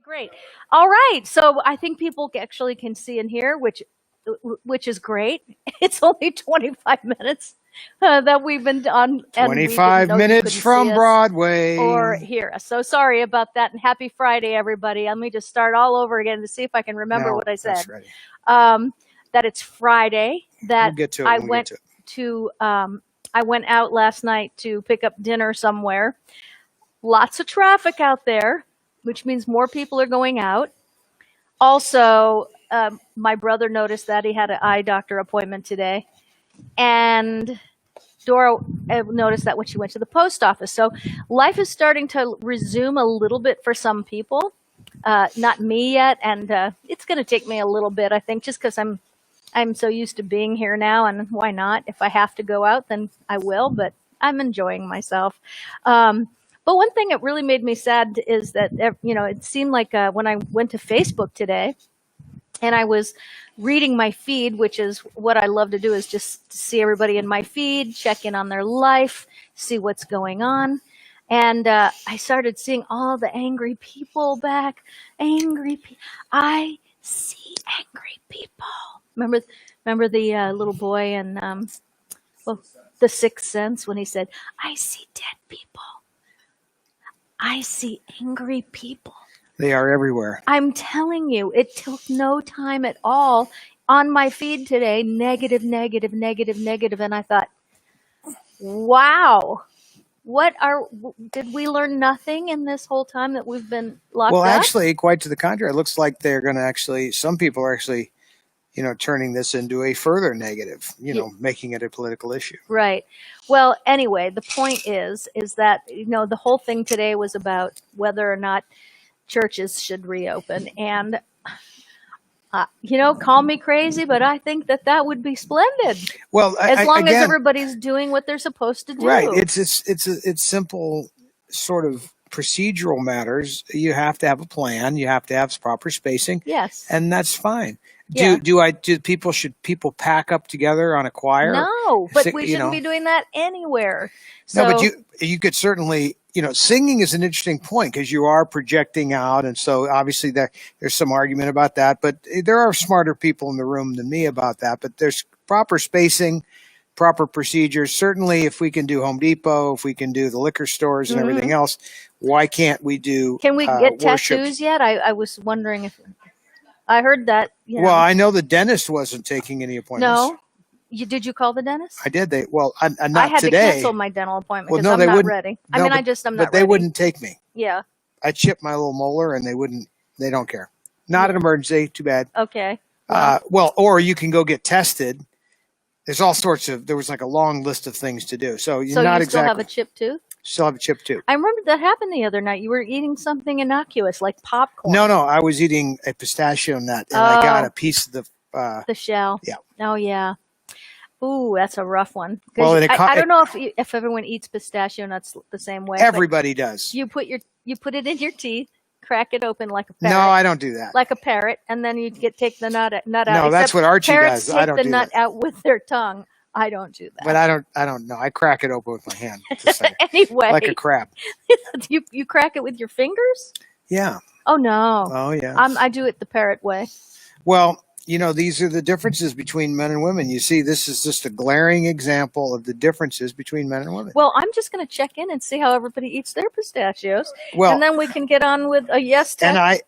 Great. All right. So I think people actually can see and hear, which is great. It's only 25 minutes that we've been on, and we didn't 25 know you minutes couldn't see from us Broadway. or hear us. So sorry about that. And happy Friday, everybody. Let me just start all over again to see if I can remember No, what I said. that's ready. That it's Friday. That We'll get to it I when we went get to. I went out last night to pick up dinner somewhere. Lots of traffic out there, which means more people are going out. Also, my brother noticed that he had an eye doctor appointment today, and Dora noticed that when she went to the post office. So life is starting to resume a little bit for some people. Not me yet, and it's going to take me a little bit, I think, just because I'm so used to being here now, and why not? If I have to go out, then I will, but I'm enjoying myself. But one thing that really made me sad is that, it seemed like when I went to Facebook today and I was reading my feed, which is what I love to do, is just to see everybody in my feed, check in on their life, see what's going on. And I started seeing all the angry people back. I see angry people. Remember the little boy in The Sixth Sense when he said, "I see dead people. I see angry people." They are everywhere. I'm telling you, it took no time at all on my feed today. Negative, negative, negative, negative. And I thought, wow, did we learn nothing in this whole time that we've been locked up? Well, actually, quite to the contrary. It looks like they're going to some people are actually, turning this into a further negative, making it a political issue. Right. Well, anyway, the point is that, the whole thing today was about whether or not churches should reopen. And, call me crazy, but I think that would be splendid. Well, as long as everybody's doing what they're supposed to do. Right. It's simple sort of procedural matters. You have to have a plan. You have to have proper spacing. Yes. And that's fine. Yeah. Should people pack up together on a choir? No, but we shouldn't be doing that anywhere. So, no, but you could certainly, singing is an interesting point because you are projecting out. And so obviously there's some argument about that, but there are smarter people in the room than me about that. But there's proper spacing, proper procedures. Certainly if we can do Home Depot, if we can do the liquor stores and everything else, why can't we do Can we get tattoos yet? I was wondering if I heard that. Well, I know the dentist wasn't taking any appointments. No. Did you call the dentist? I did. Not I had today. to cancel my dental appointment because Well, no, I'm not ready. No, I'm but not ready. But they wouldn't take me. Yeah. I chipped my little molar and they don't care. Not an emergency. Too bad. Okay. Or you can go get tested. There's all sorts there was like a long list of things to do. So you're not you exactly. still have a chipped tooth? Still have a chipped tooth. I remember that happened the other night. You were eating something innocuous like popcorn. No, I was eating a pistachio nut and I got a piece of the shell. Yeah. Oh yeah. Ooh, that's a rough one. Well, I don't know if everyone eats pistachio nuts the same way. Everybody does. You put it in your teeth, crack it open like a parrot. No, I don't do that. Like a parrot, and then you take the nut out. No, that's what Archie does. I don't do that. Take the nut out with their tongue. I don't do that. But I don't know. I crack it open with my hand. Anyway, like a crab. You crack it with your fingers? Yeah. Oh no. Oh yeah. I do it the parrot way. Well, these are the differences between men and women. You see, this is just a glaring example of the differences between men and women. Well, I'm just going to check in and see how everybody eats their pistachios, and then we can get on with a yes test. And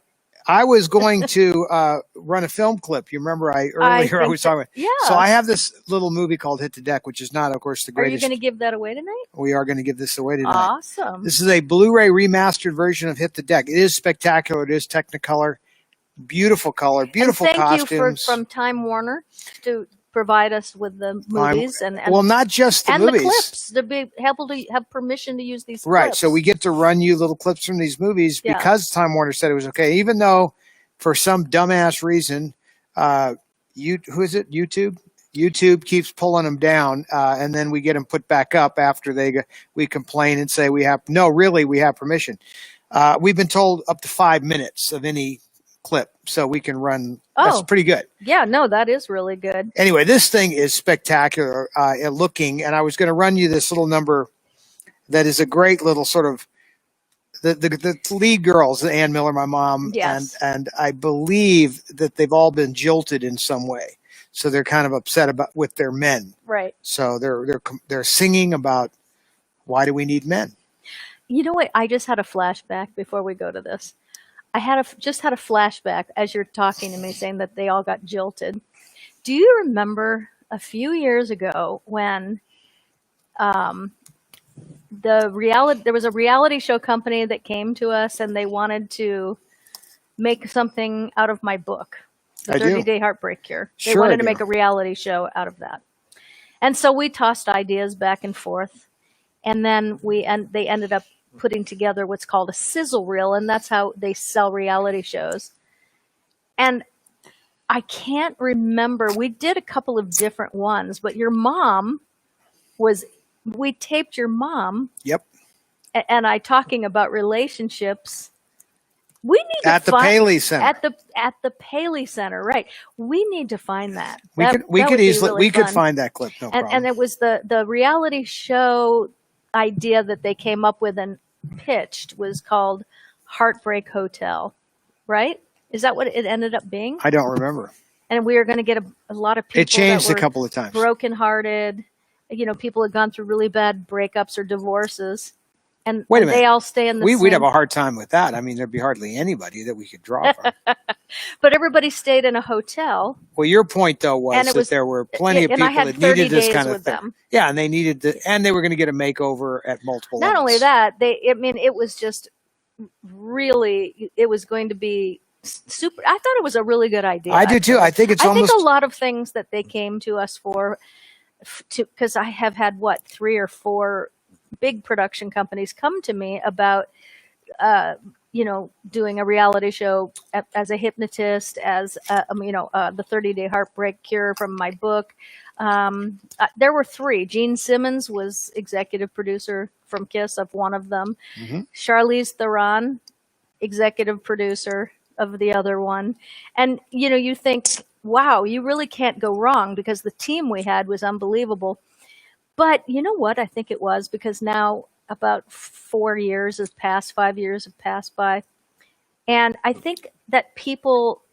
I was going to run a film clip. You remember I was talking about. Yeah. So I have this little movie called Hit the Deck, which is not, of course, the greatest. Are you going to give that away tonight? We are going to give this away tonight. Awesome. This is a Blu-ray remastered version of Hit the Deck. It is spectacular. It is Technicolor. Beautiful color, beautiful costumes. Thank you from Time Warner to provide us with the movies and not just the movies. The clips to be able to have permission to use these clips. Right, so we get to run you little clips from these movies because Time Warner said it was okay, even though for some dumbass reason, who is it? YouTube. YouTube keeps pulling them down, and then we get them put back up after we complain and say we have permission. We've been told up to 5 minutes of any clip, so we can run. That's pretty good. Yeah, no, that is really good. Anyway, this thing is spectacular looking, and I was going to run you this little number that is a great little sort of the lead girls, Ann Miller, my mom, Yes. and I believe that they've all been jilted in some way. So they're kind of upset with their men. Right. So they're singing about why do we need men? You know what? I just had a flashback before we go to this. I just had a flashback as you're talking to me saying that they all got jilted. Do you remember a few years ago when there was a reality show company that came to us and they wanted to make something out of my book, The 30-Day Heartbreak Cure. They wanted to make a reality show out of that. And so we tossed ideas back and forth. And then they ended up putting together what's called a sizzle reel, and that's how they sell reality shows. And I can't remember. We did a couple of different ones, but we taped your mom. Yep. And I talking about relationships. We need at the Paley Center. At the Paley Center, right? We need to find that. We could find that clip. No problem. And it was the reality show idea that they came up with and pitched was called Heartbreak Hotel, right? Is that what it ended up being? I don't remember. And we were going to get a lot of people. It changed a couple of times. Brokenhearted, people had gone through really bad breakups or divorces, and wait a minute, they all stay in the. We'd have a hard time with that. I mean, there'd be hardly anybody that we could draw from. But everybody stayed in a hotel. Well, your point though was that there were plenty of people that needed this kind of thing. Yeah, and they needed and they were going to get a makeover at multiple levels. Not only that, it was just really, it was going to be super. I thought it was a really good idea. I do too. I think it's almost. I think a lot of things that they came to us for, because I have had 3 or 4 big production companies come to me about, doing a reality show as a hypnotist, as the 30-Day Heartbreak Cure from my book. There were 3. Gene Simmons was executive producer from Kiss of one of them. Mm-hmm. Charlize Theron, executive producer of the other one. And, you think, wow, you really can't go wrong because the team we had was unbelievable. But you know what? I think it was because now about 4 years has passed, 5 years have passed by. And I think that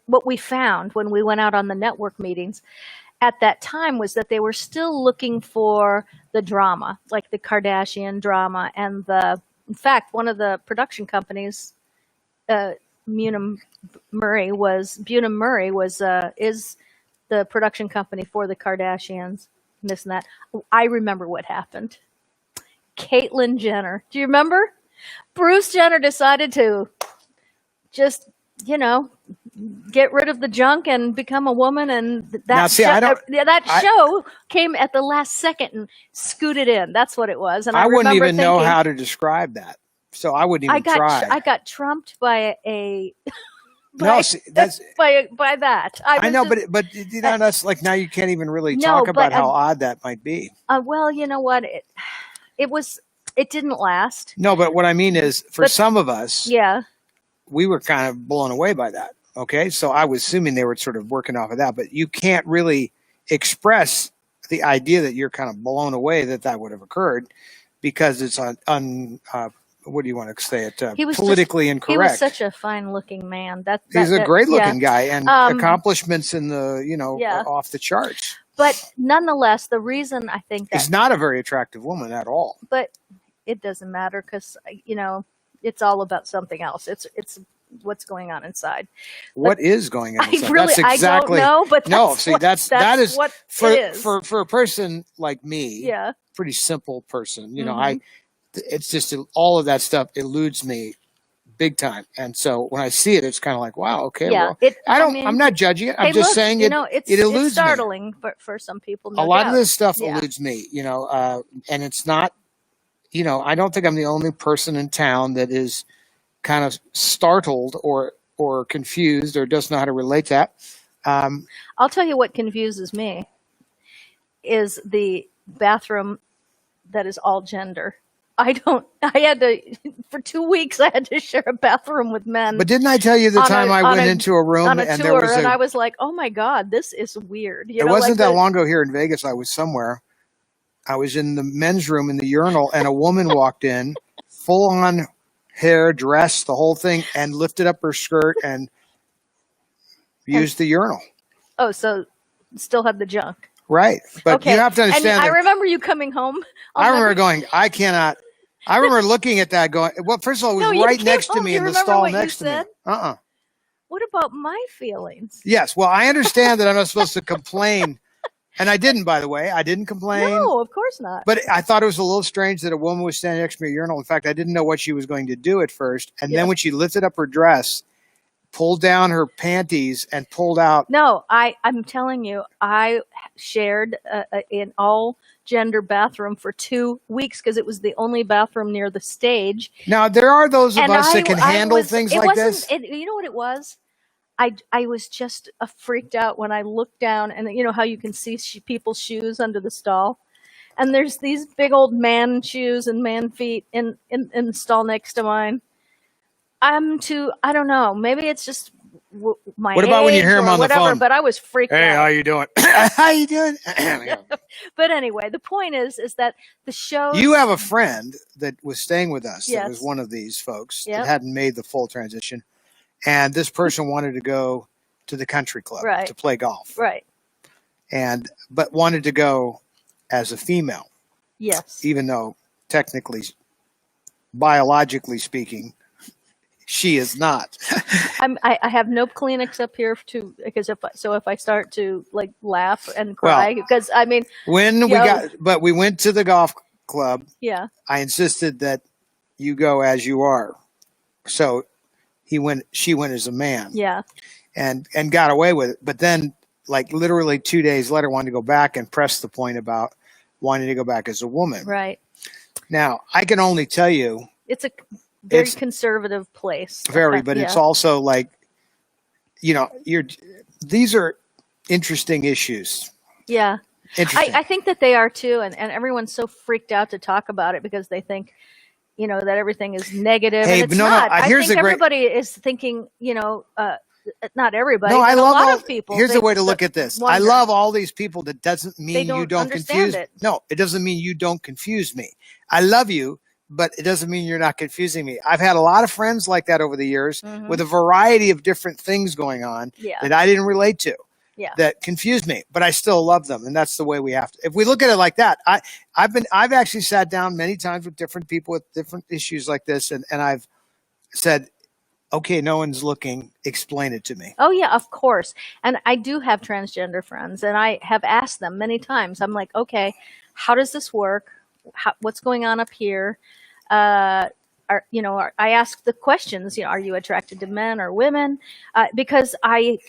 what we found when we went out on the network meetings at that time was that they were still looking for the drama, like the Kardashian drama. And in fact, one of the production companies, Bunham Murray is the production company for the Kardashians, and this and that. I remember what happened. Caitlyn Jenner. Do you remember? Bruce Jenner decided to just, get rid of the junk and become a woman, and that show came at the last second and scooted in. That's what it was. And I wouldn't even know how to describe that. So I wouldn't even try. I got trumped by a. By that. I know, but that's like now you can't even really talk about how odd that might be. Well, you know what? It didn't last. No, but what I mean is, some of us, we were kind of blown away by that. Okay, so I was assuming they were sort of working off of that, but you can't really express the idea that you're kind of blown away that would have occurred because it's what do you want to say it? Politically incorrect. He was such a fine-looking man. He's a great-looking guy, and accomplishments in the off the charts. But nonetheless, the reason I think that he's not a very attractive woman at all. But it doesn't matter because it's all about something else. It's what's going on inside. What is going on inside? I don't know, but that is what it is. For a person like me, pretty simple person. It's just all of that stuff eludes me big time. And so when I see it, it's kind of like, wow, okay. Yeah, well, I'm not judging it. I'm just saying it eludes me. It's startling for some people. A lot of this stuff eludes me, and it's not, I don't think I'm the only person in town that is kind of startled or confused or doesn't know how to relate to that. I'll tell you what confuses me is the bathroom that is all gender. For 2 weeks, I had to share a bathroom with men. But didn't I tell you the time I went into a room and there was and I was like, oh my God, this is weird. It wasn't that long ago here in Vegas. I was somewhere. I was in the men's room in the urinal and a woman walked in full on hair, dress, the whole thing, and lifted up her skirt and used the urinal. Oh, so still had the junk. Right. But you have to understand. And I remember you coming home. I remember going, I cannot. I remember looking at that going, well, first of all, it was right next to me in the stall next to me. What about my feelings? Yes. Well, I understand that I'm not supposed to complain. And I didn't, by the way. I didn't complain. No, of course not. But I thought it was a little strange that a woman was standing next to me at a urinal. In fact, I didn't know what she was going to do at first. And then when she lifted up her dress, pulled down her panties, and pulled out. No, I'm telling you, I shared an all gender bathroom for 2 weeks because it was the only bathroom near the stage. Now, there are those of us that can handle things like this. You know what it was? I was just freaked out when I looked down, and you know how you can see people's shoes under the stall, and there's these big old man shoes and man feet in the stall next to mine. I don't know. Maybe it's just my What about when you hear him on the phone? But I was freaked out. Hey, how you doing? How you doing? But anyway, the point is that the show. You have a friend that was staying with us. That was one of these folks that hadn't made the full transition. And this person wanted to go to the country club to play golf. Right. But wanted to go as a female. Yes. Even though technically, biologically speaking, she is not. I have no Kleenex up here because if I start to like laugh and cry, because I mean, we went to the golf club. Yeah. I insisted that you go as you are. So she went as a man. Yeah. And got away with it. But then like literally 2 days later wanted to go back and press the point about wanting to go back as a woman. Right. Now, I can only tell you it's a very conservative place. But it's also like, these are interesting issues. Yeah. I think that they are too. And everyone's so freaked out to talk about it because they think, that everything is negative. Hey, and it's not. I think everybody is thinking, not everybody. No, I love a lot of people. Here's the way to look at this. I love all these people. That doesn't mean you don't confuse. No, it doesn't mean you don't confuse me. I love you, but it doesn't mean you're not confusing me. I've had a lot of friends like that over the years with a variety of different things going on that I didn't relate to. Yeah. That confused me, but I still love them, and that's the way we have to. If we look at it like that, I've actually sat down many times with different people with different issues like this, and I've said, okay, no one's looking, explain it to me. Oh yeah, of course. And I do have transgender friends, and I have asked them many times. I'm like, okay, how does this work? What's going on up here? I ask the questions. Are you attracted to men or women? Because I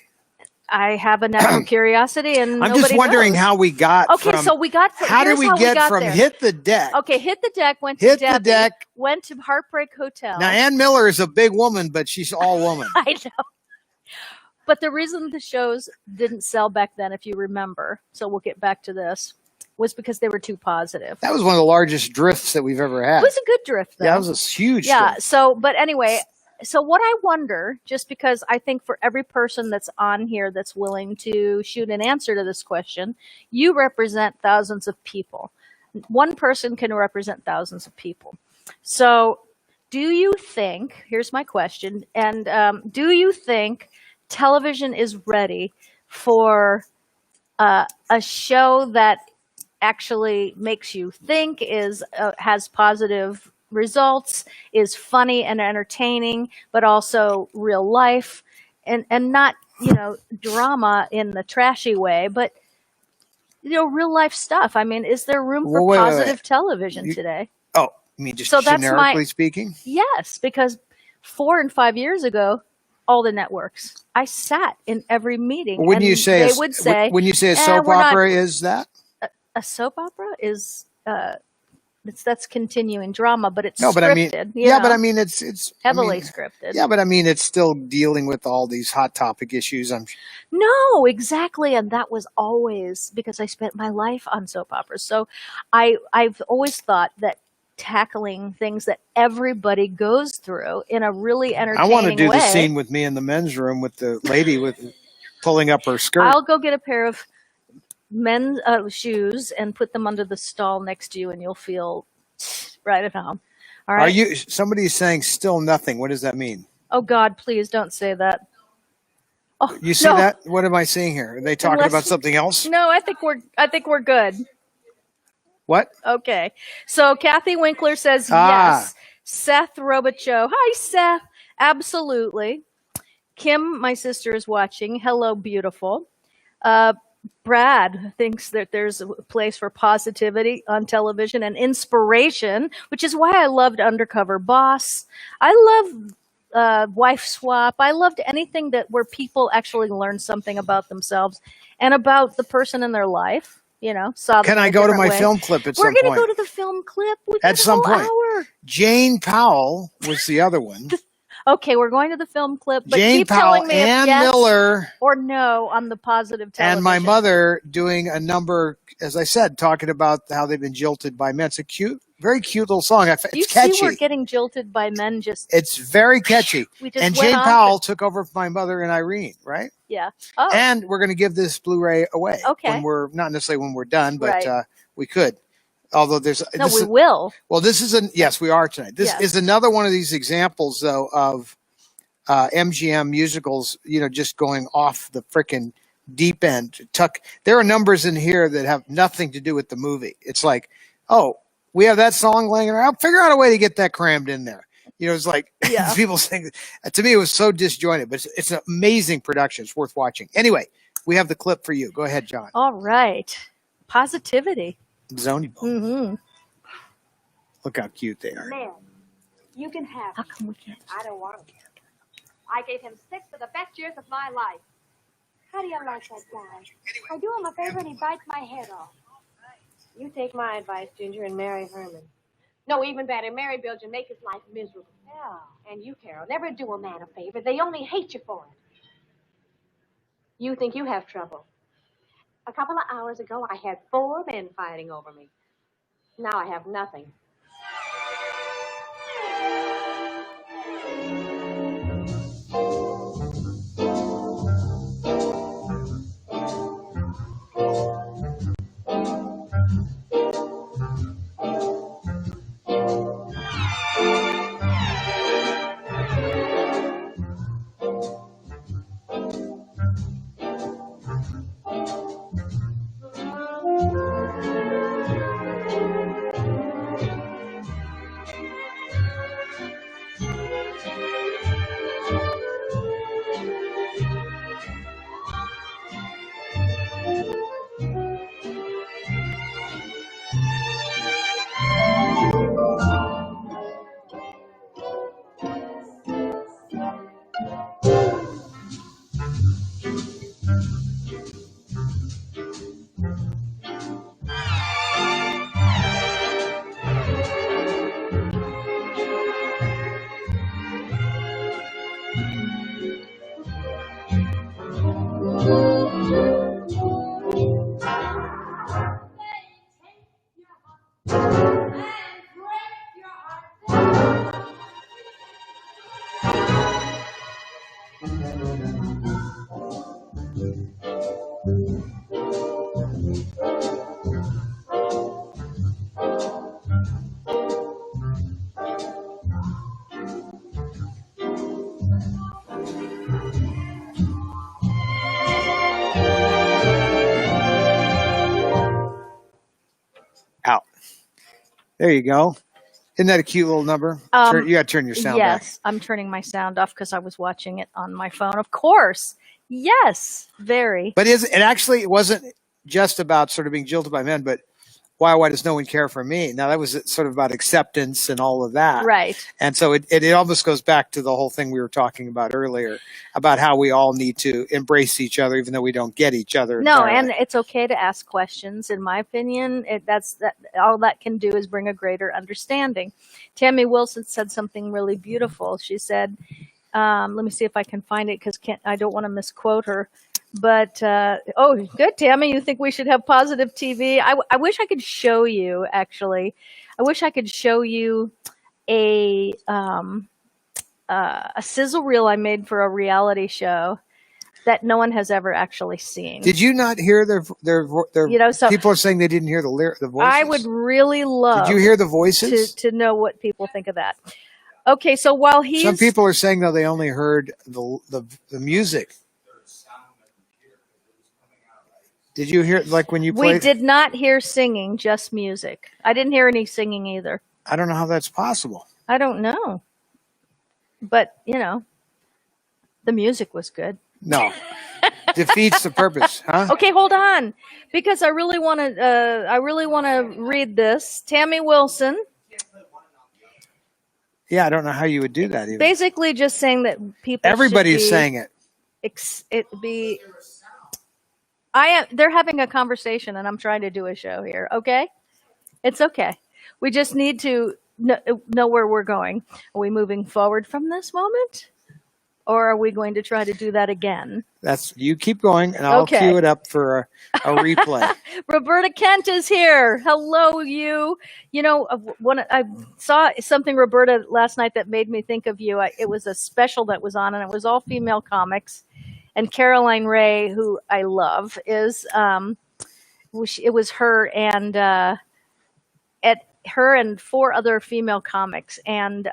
have a natural curiosity, and I'm just wondering how we got. Okay, so we got. How did we get from Hit the Deck? Okay, Hit the Deck went to Debbie, went to Heartbreak Hotel. Now Ann Miller is a big woman, but she's all woman. I know. But the reason the shows didn't sell back then, if you remember, so we'll get back to this, was because they were too positive. That was one of the largest drifts that we've ever had. It was a good drift, though. Yeah, it was a huge. Yeah. drift. But anyway. So what I wonder, just because I think for every person that's on here that's willing to shoot an answer to this question, you represent thousands of people. One person can represent thousands of people. So do you think, here's my question, and do you think television is ready for a show that actually makes you think, has positive results, is funny and entertaining, but also real life, and not drama in the trashy way, but real life stuff? I mean, is there room for positive television today? Oh, you mean just generically speaking? Yes, because 4 and 5 years ago, all the networks, I sat in every meeting. When you say when you say a soap opera, is that a soap opera? Is that's continuing drama, but it's scripted. But I mean, it's heavily scripted. Yeah, but I mean, it's still dealing with all these hot topic issues. No, exactly, and that was always because I spent my life on soap operas. So I've always thought that tackling things that everybody goes through in a really entertaining way. I want to do the scene with me in the men's room with the lady with pulling up her skirt. I'll go get a pair of men's shoes and put them under the stall next to you, and you'll feel right at home. All right. Somebody's saying still nothing. What does that mean? Oh God, please don't say that. Oh, you see that? What am I seeing here? Are they talking about something else? No, I think we're good. What? Okay. So Kathy Winkler says yes. Seth Robichaud. Hi, Seth. Absolutely. Kim, my sister, is watching. Hello, beautiful. Brad thinks that there's a place for positivity on television and inspiration, which is why I loved Undercover Boss. I love Wife Swap. I loved anything where people actually learn something about themselves and about the person in their life. Can I go to my film clip at some point? We're going to go to the film clip. At some point. Hour. Jane Powell was the other one. Okay, we're going to the film clip, but Jane keep Powell, telling me Ann if yes Miller, or no on the positive television. And my mother doing a number, as I said, talking about how they've been jilted by men. It's a cute, very cute little song. It's catchy. See, we're getting jilted by men. It's very catchy. And Jane Powell took over for my mother and Irene, right? Yeah. Oh. And we're going to give this Blu-ray away. Okay. When we're not necessarily when we're done, but we could. Although we will. Well, yes, we are tonight. This is another one of these examples, though, of MGM musicals, just going off the frickin' deep end. There are numbers in here that have nothing to do with the movie. It's like, oh, we have that song laying around. I'll figure out a way to get that crammed in there. It's like people saying, to me, it was so disjointed, but it's an amazing production. It's worth watching. Anyway, we have the clip for you. Go ahead, John. All right. Positivity. Zony. Mm-hmm. Look how cute they are. Man, you can have How come we can't? I don't want him. I gave him 6 of the best years of my life. How do you like that guy? I do him a favor and he bites my head off. You take my advice, Ginger, and marry Herman. No, even better, marry Bilge and make his life miserable. Yeah. And you, Carol, never do a man a favor. They only hate you for it. You think you have trouble. A couple of hours ago, I had 4 men fighting over me. Now I have nothing. Out. There you go. Isn't that a cute little number? You got to turn your sound back. Yes, I'm turning my sound off because I was watching it on my phone. Of course. Yes, very. But it wasn't just about sort of being jilted by men, but why does no one care for me? Now, that was sort of about acceptance and all of that. Right. And so it almost goes back to the whole thing we were talking about earlier about how we all need to embrace each other, even though we don't get each other. No, and it's okay to ask questions. In my opinion, all that can do is bring a greater understanding. Tammy Wilson said something really beautiful. She said, let me see if I can find it because I don't want to misquote her. But, good, Tammy. You think we should have positive TV? I wish I could show you, actually. I wish I could show you a sizzle reel I made for a reality show. that no one has ever actually seen. Did you not hear their So people are saying they didn't hear the voices? I would really love Did you hear the voices? to know what people think of that. Okay, so while some people are saying though they only heard the music. Did you hear when you played? We did not hear singing, just music. I didn't hear any singing either. I don't know how that's possible. I don't know. But, the music was good. No. Defeats the purpose, huh? Okay, hold on. Because I really want to read this. Tammy Wilson. Yeah, I don't know how you would do that either. Basically just saying that people everybody's saying it. They're having a conversation and I'm trying to do a show here, okay? It's okay. We just need to know where we're going. Are we moving forward from this moment? Or are we going to try to do that again? You keep going and I'll cue it up for a replay. Roberta Kent is here. Hello, you. I saw something, Roberta, last night that made me think of you. It was a special that was on and it was all female comics. And Caroline Ray, who I love, it was her and four other female comics. And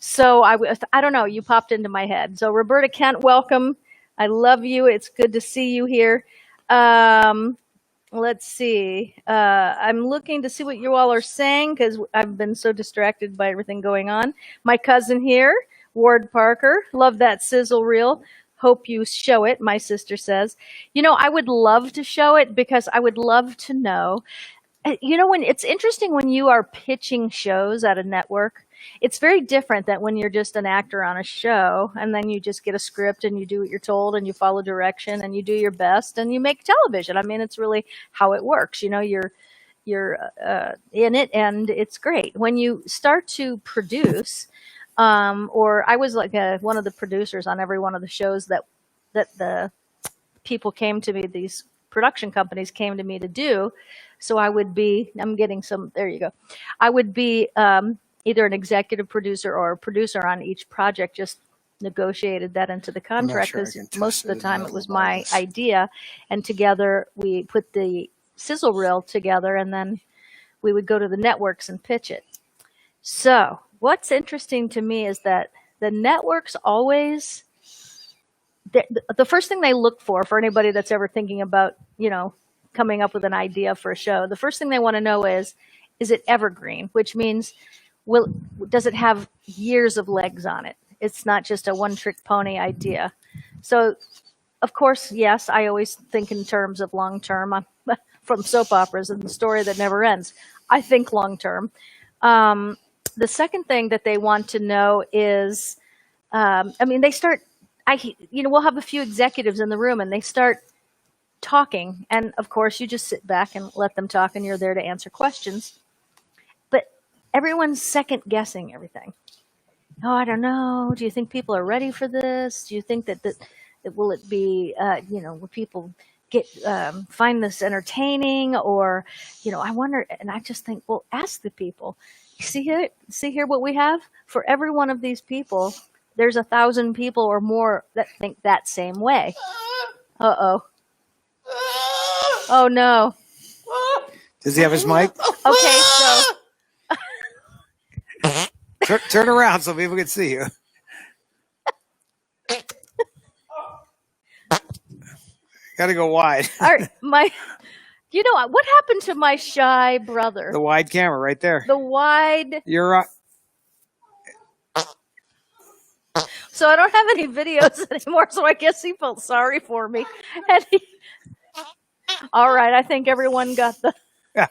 so I don't know, you popped into my head. So Roberta Kent, welcome. I love you. It's good to see you here. Let's see. I'm looking to see what you all are saying because I've been so distracted by everything going on. My cousin here, Ward Parker, love that sizzle reel. Hope you show it, my sister says. I would love to show it because I would love to know. When it's interesting when you are pitching shows at a network, it's very different than when you're just an actor on a show and then you just get a script and you do what you're told and you follow direction and you do your best and you make television. I mean, it's really how it works. You're in it and it's great. When you start to produce, or I was like one of the producers on every one of the shows that the people came to me, these production companies came to me to do. So I would be, there you go. I would be either an executive producer or a producer on each project, just negotiated that into the contract because most of the time it was my idea. And together we put the sizzle reel together and then we would go to the networks and pitch it. So what's interesting to me is that the networks always, the first thing they look for anybody that's ever thinking about, coming up with an idea for a show, the first thing they want to know is it evergreen, which means does it have years of legs on it? It's not just a one-trick pony idea. So, of course, yes, I always think in terms of long-term from soap operas and the story that never ends. I think long-term. The second thing that they want to know is, they start, we'll have a few executives in the room and they start talking. And of course, you just sit back and let them talk and you're there to answer questions. But everyone's second guessing everything. Oh, I don't know. Do you think people are ready for this? Do you think that will it be, will people find this entertaining? Or, I wonder, and I just think, well, ask the people. See here what we have? For every one of these people, there's 1,000 people or more that think that same way. Uh-oh. Oh, no. Does he have his mic? Okay, so... Turn around so people can see you. Got to go wide. All right, what happened to my shy brother? The wide camera right there. The wide. You're right. So I don't have any videos anymore, so I guess he felt sorry for me. And all right, I think everyone got the... Yeah.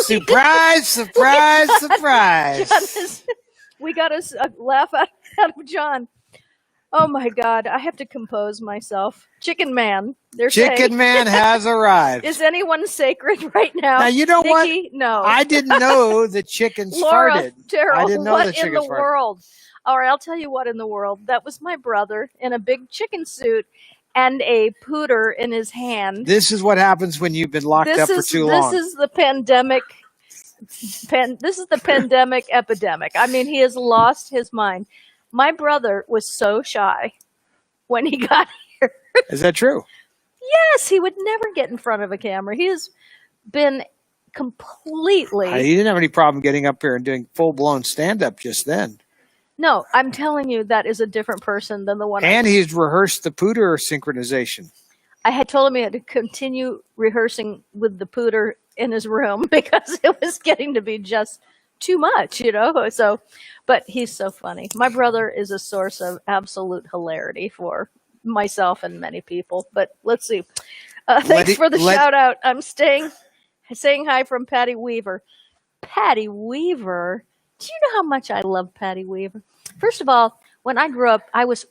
Surprise, surprise, surprise. We got a laugh out of John. Oh my God, I have to compose myself. Chicken Man. Chicken Man has arrived. Is anyone sacred right now? Now, you know Nikki, what? No. I didn't know the chickens Laura, farted. Terrell, I didn't know what the chickens in the farted. world? All right, I'll tell you what in the world. That was my brother in a big chicken suit. and a pooter in his hand. This is what happens when you've been locked up for too long. This is the pandemic. This is the pandemic epidemic. I mean, he has lost his mind. My brother was so shy when he got here. Is that true? Yes, he would never get in front of a camera. He has been completely. He didn't have any problem getting up here and doing full-blown stand-up just then. No, I'm telling you, that is a different person than the one. And he's rehearsed the pooter synchronization. I had told him he had to continue rehearsing with the pooter in his room because it was getting to be just too much, you know. So, but he's so funny. My brother is a source of absolute hilarity for myself and many people. But let's see. Thanks for the shout out. I'm saying hi from Patty Weaver. Patty Weaver. Do you know how much I love Patty Weaver? First of all, when I grew up, I was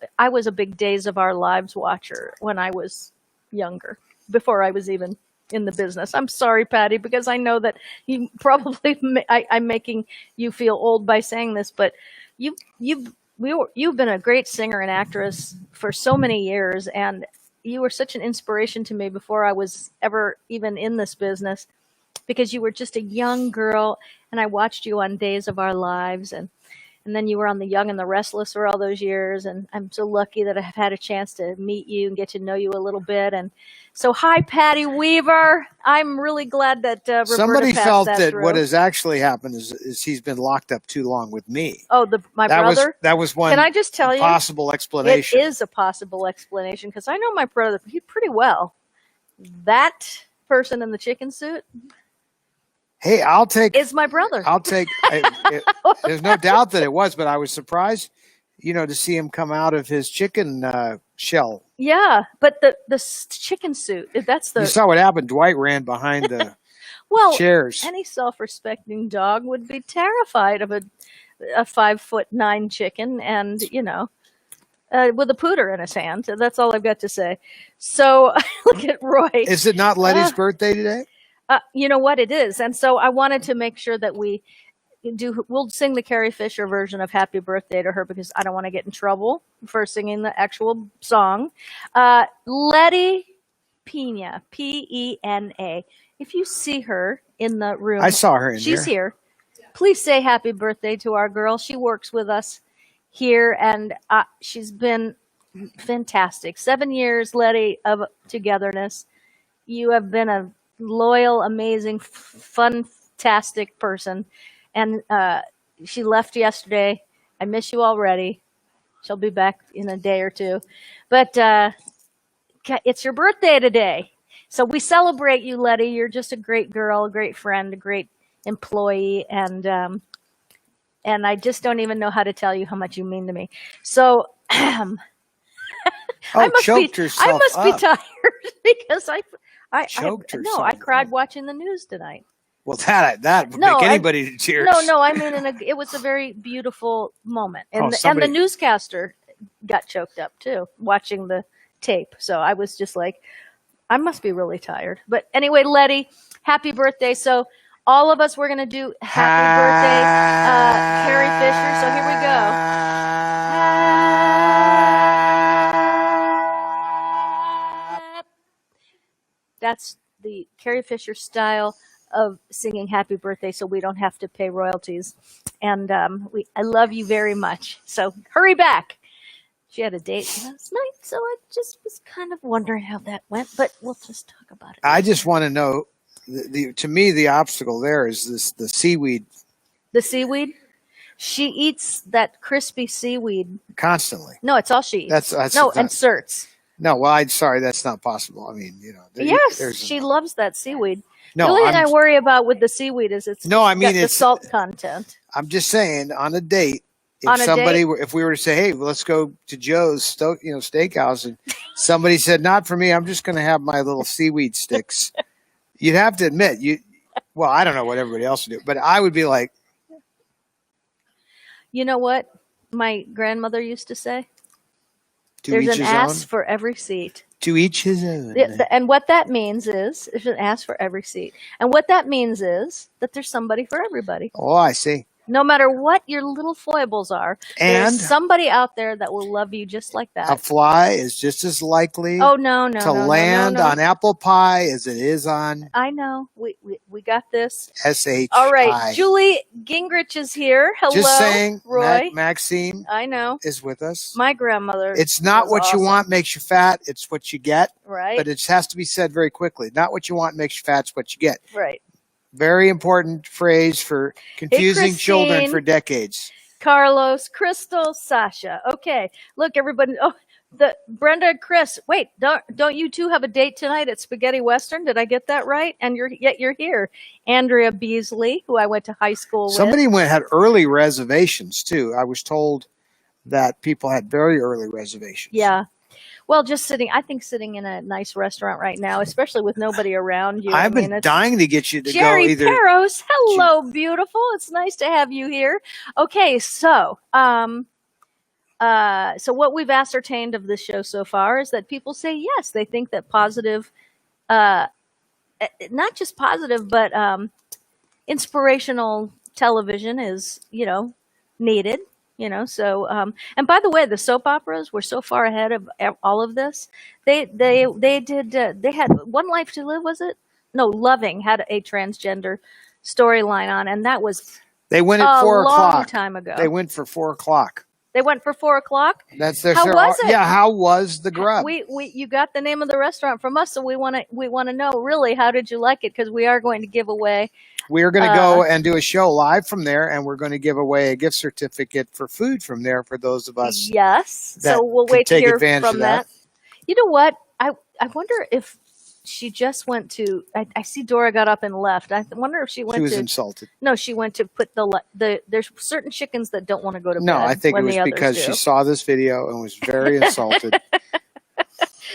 a big Days of Our Lives watcher when I was younger, before I was even in the business. I'm sorry, Patty, because I know that you probably I'm making you feel old by saying this, but you've been a great singer and actress for so many years, and you were such an inspiration to me before I was ever even in this business, because you were just a young girl, and I watched you on Days of Our Lives, and then you were on The Young and the Restless for all those years, and I'm so lucky that I've had a chance to meet you and get to know you a little bit. And so, hi, Patty Weaver. I'm really glad that Roberta somebody felt that through. What has actually happened is he's been locked up too long with me. Oh, my brother? That was one. Can I just tell you? Possible explanation. It is a possible explanation, because I know my brother pretty well. That person in the chicken suit. Hey, is my brother. There's no doubt that it was, but I was surprised, to see him come out of his chicken shell. Yeah, but the chicken suit, You saw what happened. Dwight ran behind the chairs. Any self-respecting dog would be terrified of a 5'9" chicken, and with a pooter in his hand. So that's all I've got to say. So look at Roy. Is it not Letty's birthday today? You know what, it is. And so I wanted to make sure that we'll sing the Carrie Fisher version of Happy Birthday to her, because I don't want to get in trouble for singing the actual song. Letty Pena, Pena. If you see her in the room. I saw her in She's here. Please say happy birthday to our girl. She works with us here, and she's been fantastic. 7 years, Letty, of togetherness. You have been a loyal, amazing, fantastic person, and she left yesterday. I miss you already. She'll be back in a day or two, but it's your birthday today, so we celebrate you, Letty. You're just a great girl, a great friend, a great employee, and I just don't even know how to tell you how much you mean to me. So I must be tired because I cried watching the news tonight. Well, that would make anybody to tears. No, I mean, it was a very beautiful moment. And the newscaster got choked up too, watching the tape. So I was just like, I must be really tired. But anyway, Letty, happy birthday. So all of us, we're going to do happy birthday, Carrie Fisher. So here we go. That's the Carrie Fisher style of singing happy birthday, so we don't have to pay royalties. And I love you very much. So hurry back. She had a date last night, so I just was kind of wondering how that went, but we'll just talk about it. I just want to know, to me, the obstacle there is the seaweed. The seaweed? She eats that crispy seaweed constantly. No, it's all she eats. And certs. No, well, I'm sorry, that's not possible. I mean, yes, she loves that seaweed. No, the only thing I worry about with the seaweed is it's got the salt content. I'm just saying, on a date, if we were to say, hey, let's go to Joe's steakhouse, and somebody said, not for me, I'm just going to have my little seaweed sticks. You'd have to admit, well, I don't know what everybody else would do, but I would be like. You know what my grandmother used to say? There's an ass for every seat. To each his own. And what that means is there's an ass for every seat. And what that means is that there's somebody for everybody. Oh, I see. No matter what your little foibles are, And there's somebody out there that will love you just like that. a fly is just as likely Oh, no, no, to no, land no, no, no. on apple pie as it is on I know. We got this. SHI. All right. Julie Gingrich is here. Hello, Just saying, Roy. Maxine I know. is with us. My grandmother. It's not was what you awesome. want makes you fat. It's what you get. Right. But it has to be said very quickly. Not what you want makes you fat. It's what you get. Right. Very important phrase for confusing children Christine. for decades. Carlos, Crystal, Sasha. Okay. Look, everybody. Oh, Brenda and Chris. Wait, don't you two have a date tonight at Spaghetti Western? Did I get that right? And you're here. Andrea Beasley, who I went to high school with. Somebody had early reservations too. I was told that people had very early reservations. Yeah. Well, just sitting in a nice restaurant right now, especially with nobody around you. I've been dying to get you to Jerry go either. Peros, hello, beautiful. It's nice to have you here. Okay, so what we've ascertained of this show so far is that people say yes, they think that positive, not just positive, but inspirational television is, needed. So and by the way, the soap operas were so far ahead of all of this. They had One Life to Live, was it? No, Loving had a transgender storyline on, and that was they went at 4 o'clock. A long time ago. They went for 4 o'clock. They went for 4 o'clock. That's their. How was it? Yeah, how was the grub? You got the name of the restaurant from us, so we want to know really how did you like it, because we are going to give away. We're going to go and do a show live from there, and we're going to give away a gift certificate for food from there for those of us. Yes. So we'll wait to hear from that. You know what? I wonder if she just went to. I see Dora got up and left. I wonder if she went. She was insulted. No, she went to put the. There's certain chickens that don't want to go to bed. No, I think it was because she saw this video and was very insulted.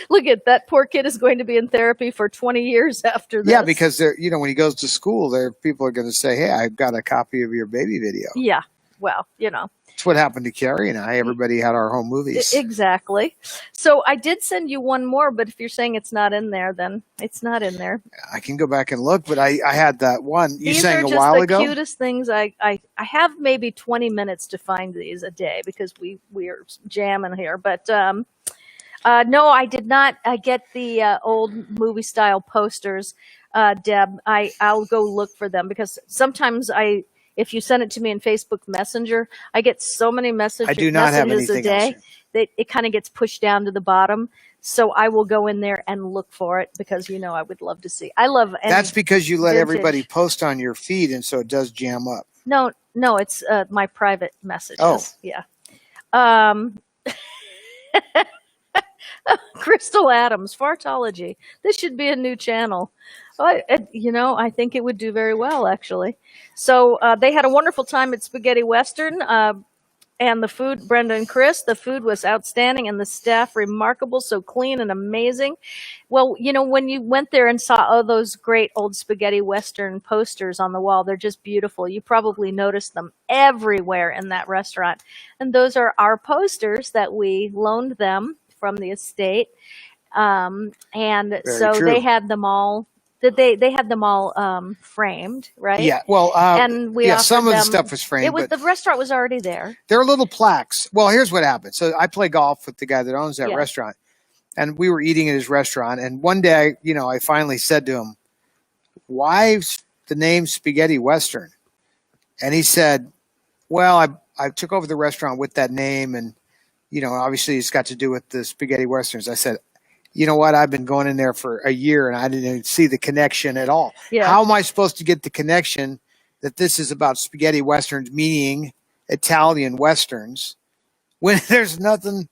Look at that poor kid is going to be in therapy for 20 years after this. Yeah, because when he goes to school, people are going to say, "Hey, I've got a copy of your baby video." Yeah, well, It's what happened to Carrie and I. Everybody had our home movies. Exactly. So I did send you one more, but if you're saying it's not in there, then it's not in there. I can go back and look, but I had that one you sang a while ago. These are just the cutest things. I have maybe 20 minutes to find these a day because we are jamming here, but. No, I did not get the old movie style posters, Deb. I'll go look for them because sometimes if you send it to me in Facebook Messenger, I get so many messages. I do not have messages anything a day else. that it kind of gets pushed down to the bottom. So I will go in there and look for it because I would love to see. I love. That's because you let vintage. everybody post on your feed, and so it does jam up. No, it's my private messages. Oh, yeah. Crystal Adams, Fartology. This should be a new channel. I think it would do very well, actually. So they had a wonderful time at Spaghetti Western. And the food, Brenda and Chris, the food was outstanding and the staff remarkable, so clean and amazing. Well, when you went there and saw those great old Spaghetti Western posters on the wall, they're just beautiful. You probably noticed them everywhere in that restaurant. And those are our posters that we loaned them from the estate. And very so true. they had them all. They had them all framed, right? Yeah. Well, and we some of the stuff was framed. The restaurant was already there. There are little plaques. Well, here's what happened. So I play golf with the guy that owns that restaurant, and we were eating at his restaurant. And one day, I finally said to him, "Why the name Spaghetti Western?" And he said, "Well, I took over the restaurant with that name, and obviously it's got to do with the Spaghetti Westerns." I said, "You know what? I've been going in there for a year and I didn't even see the connection at all. Yeah. How am I supposed to get the connection that this is about spaghetti westerns, meaning Italian westerns, when there's nothing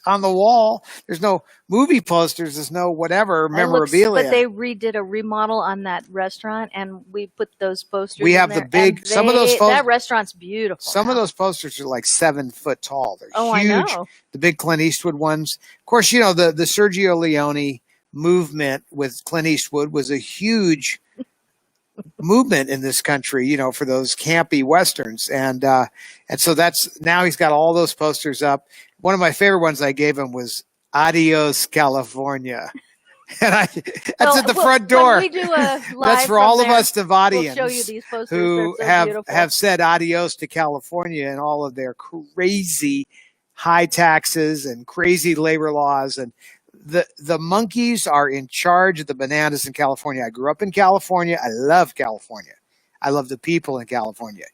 on the wall? There's no movie posters. There's no whatever memorabilia." But they redid a remodel on that restaurant, and we put those posters. We have in there, the big. Some of those that restaurant's beautiful. Some of those posters are like 7 foot tall. They're huge. I know. The big Clint Eastwood ones. Of course, the Sergio Leone movement with Clint Eastwood was a huge movement in this country, for those campy westerns, and so now he's got all those posters up. One of my favorite ones I gave him was "Adios, California." And that's at the front door. When we do a live that's for all of us Nevadians we'll show you these posters. who have said adios to California and all of their crazy high taxes and crazy labor laws. And the monkeys are in charge of the bananas in California. I grew up in California. I love California. I love the people in California.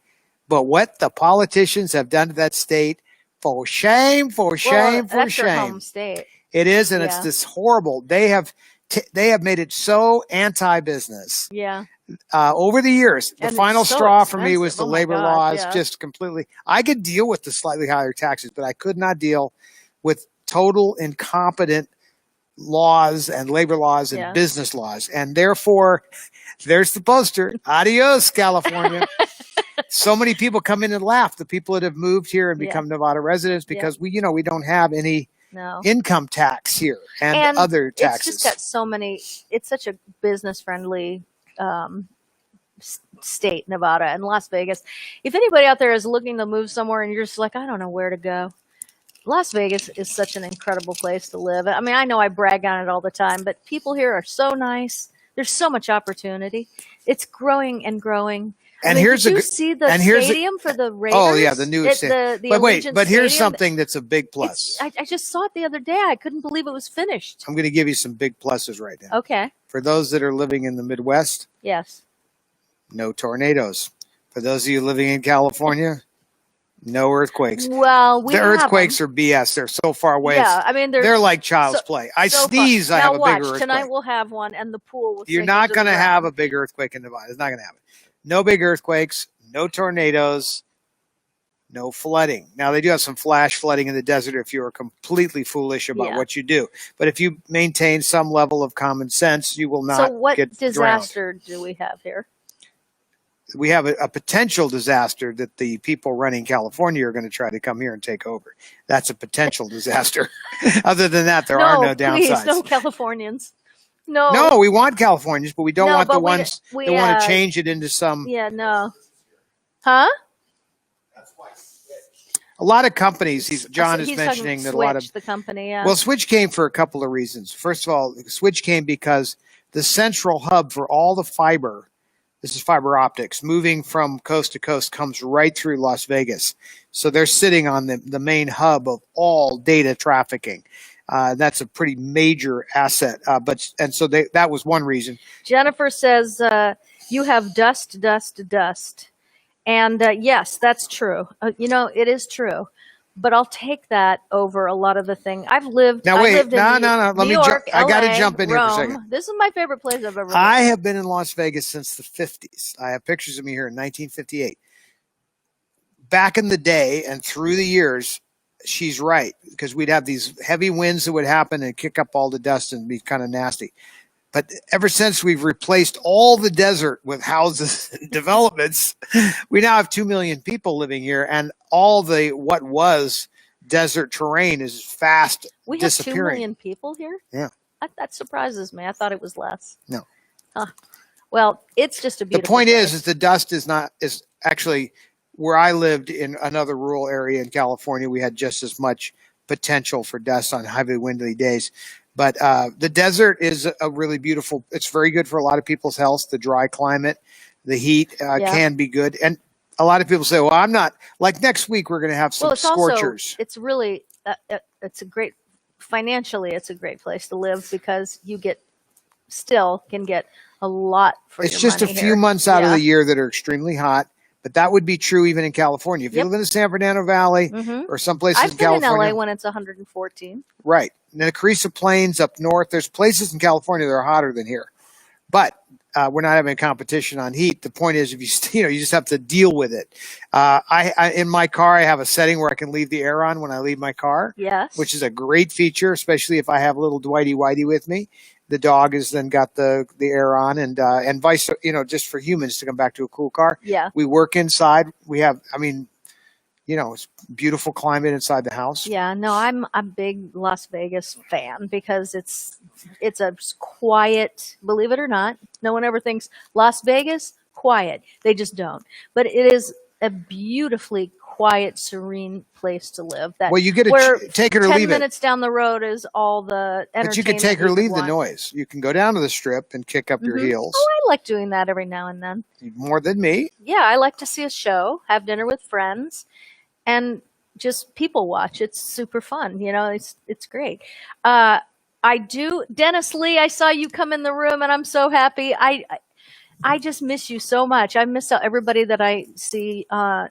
But what the politicians have done to that state, for shame, for shame, for that's shame. Their home state. It is, and it's this horrible. They have made it so anti-business. Yeah. Over the years, the final straw for me was the labor laws. Yeah. Just completely. I could deal with the slightly higher taxes, but I could not deal with total incompetent laws and labor laws and business laws. And therefore, there's the poster. Adios, California. So many people come in and laugh. The people that have moved here and become Nevada residents because we don't have any income tax here and other taxes. It's just got so many. It's such a business friendly state, Nevada and Las Vegas. If anybody out there is looking to move somewhere and you're just like, I don't know where to go, Las Vegas is such an incredible place to live. I mean, I know I brag on it all the time, but people here are so nice. There's so much opportunity. It's growing and growing. And did you see the stadium for the Raiders? Oh yeah, the new stadium. But here's something that's a big plus. I just saw it the other day. I couldn't believe it was finished. I'm going to give you some big pluses right now. Okay. For those that are living in the Midwest, yes, no tornadoes. For those of you living in California, no earthquakes. Well, the earthquakes are BS. They're so far away. Yeah, I mean they're like child's play. I sneeze, I have a bigger earthquake. Tonight we'll have one, and the pool will. You're not going to have a big earthquake in Nevada. It's not going to happen. No big earthquakes, no tornadoes, no flooding. Now, they do have some flash flooding in the desert if you are completely foolish about what you do. But if you maintain some level of common sense, you will not get drowned. So what disaster do we have here? We have a potential disaster that the people running California are going to try to come here and take over. That's a potential disaster. Other than that, there are no downsides. Please, no Californians. No, we want Californians, but we don't want the ones that want to change it into some. Yeah, no. Huh? A lot of companies. John is mentioning that a lot of the company. Yeah. Well, Switch came for a couple of reasons. First of all, Switch came because the central hub for all the fiber. This is fiber optics moving from coast to coast comes right through Las Vegas. So they're sitting on the main hub of all data trafficking. That's a pretty major asset. So that was one reason. Jennifer says you have dust. And yes, that's true. It is true. But I'll take that over a lot of the thing. I've lived. Now wait, no. Let me jump. I got to jump in Rome. Here for a second. This is my favorite place I've ever lived. I have been in Las Vegas since the 50s. I have pictures of me here in 1958. Back in the day and through the years, she's right, because we'd have these heavy winds that would happen and kick up all the dust and be kind of nasty. But ever since we've replaced all the desert with houses and developments, we now have 2 million people living here, and all what was desert terrain is fast we disappearing. We have 2 million people here? Yeah. That surprises me. I thought it was less. No. Huh. Well, it's just a beautiful The point place. is the dust is actually where I lived in another rural area in California. We had just as much potential for dust on heavy windy days. But the desert is a really beautiful. It's very good for a lot of people's health. The dry climate, the heat can be good. And a lot of people say, well, I'm not. Like next week, we're going to have some scorchers. It's really, financially, it's a great place to live because you can get a lot for your money. It's just a few months out of the year that are extremely hot. But that would be true even in California. If you live in the San Fernando Valley or someplace in California. I've been in LA when it's 114. Right. And the Carrizo Plains up north, there's places in California that are hotter than here. But we're not having a competition on heat. The point is, if you just have to deal with it. I in my car, I have a setting where I can leave the air on when I leave my car. Yes. Which is a great feature, especially if I have little Dwighty Whitey with me. The dog has then got the air on and vice, just for humans to come back to a cool car. Yeah. We work inside. We have, it's beautiful climate inside the house. Yeah, no, I'm a big Las Vegas fan because it's a quiet, believe it or not. No one ever thinks Las Vegas, quiet. They just don't. But it is a beautifully quiet, serene place to live. That Well, you get where to take it or 10 leave it. minutes down the road is all the entertainment. But you can take or we leave the want. noise. You can go down to the strip and kick up your heels. Oh, I like doing that every now and then. More than me. Yeah, I like to see a show, have dinner with friends, and just people watch. It's super fun. You know, it's great. I do. Dennis Lee, I saw you come in the room, and I'm so happy. I just miss you so much. I miss everybody that I see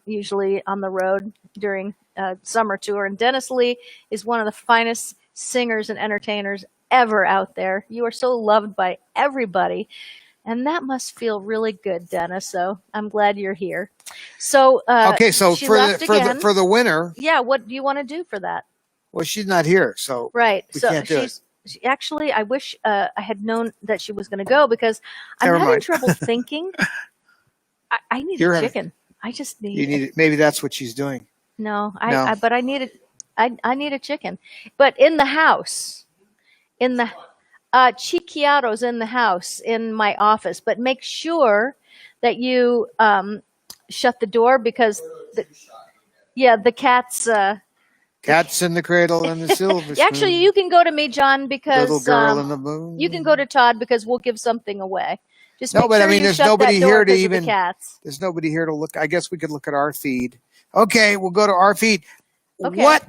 usually on the road during summer tour. And Dennis Lee is one of the finest singers and entertainers ever out there. You are so loved by everybody. And that must feel really good, Dennis. So I'm glad you're here. So okay, so for the winner. Yeah, what do you want to do for that? Well, she's not here, so right. We can't do it. Actually, I wish I had known that she was going to go because I'm having trouble thinking. I need a chicken. I just need. You need it. Maybe that's what she's doing. No, but I need I need a chicken. But in the house, in the Chiquiaro's in the house in my office. But make sure that you shut the door because the cat's. Cats in the cradle and the silver spoon. Actually, you can go to me, John, because little girl in the moon. You can go to Todd because we'll give something away. Just no, but sure I mean, there's nobody here to even. Cats. There's nobody here to look. I guess we could look at our feed. Okay, we'll go to our feed. Okay. What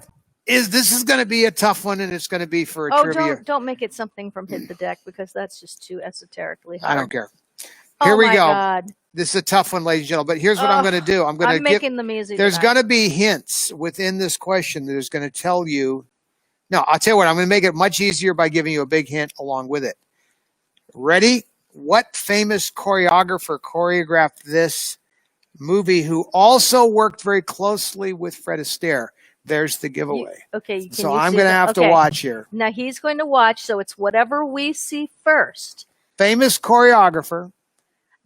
is this? Is going to be a tough one, and it's going to be for a trivia. Don't make it something from Hit the Deck because that's just too esoterically hard. I don't care. Here we go. God. This is a tough one, ladies and gentlemen. But here's what I'm going to do. I'm making them easy. There's going to be hints within this question that is going to tell you. No, I'll tell you what. I'm going to make it much easier by giving you a big hint along with it. Ready? What famous choreographer choreographed this movie who also worked very closely with Fred Astaire? There's the giveaway. So I'm going to have to watch here. Now he's going to watch. So it's whatever we see first. Famous choreographer.